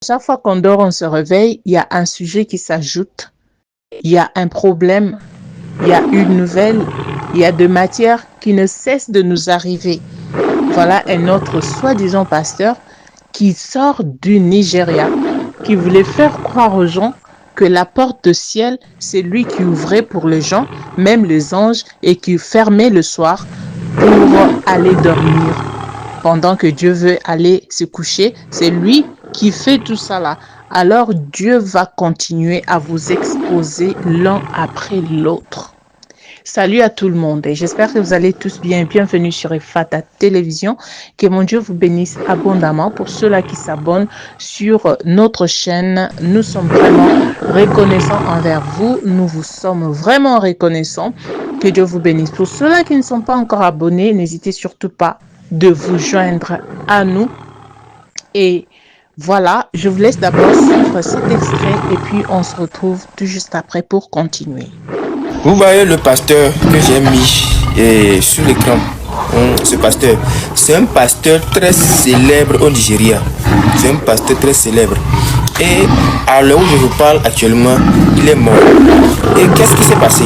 Chaque fois qu'on dort, on se réveille, il y a un sujet qui s'ajoute, il y a un problème, il y a une nouvelle, il y a de matières qui ne cessent de nous arriver. Voilà un autre soi-disant pasteur qui sort du Nigeria, qui voulait faire croire aux gens que la porte du ciel, c'est lui qui ouvrait pour les gens, même les anges, et qui fermait le soir pour aller dormir. Pendant que Dieu veut aller se coucher, c'est lui qui fait tout ça là. Alors Dieu va continuer à vous exposer l'un après l'autre. Salut à tout le monde et j'espère que vous allez tous bien. Bienvenue sur Efata Télévision. Que mon Dieu vous bénisse abondamment. Pour ceux-là qui s'abonnent sur notre chaîne, nous sommes vraiment reconnaissants envers vous. Nous vous sommes vraiment reconnaissants. Que Dieu vous bénisse. Pour ceux-là qui ne sont pas encore abonnés, n'hésitez surtout pas de vous joindre à nous. Et voilà, je vous laisse d'abord suivre cet extrait et puis on se retrouve tout juste après pour continuer. Vous voyez le pasteur que j'ai mis sur l'écran. Ce pasteur, c'est un pasteur très célèbre au Nigeria. C'est un pasteur très célèbre. Et à l'heure où je vous parle actuellement, il est mort. Et qu'est-ce qui s'est passé?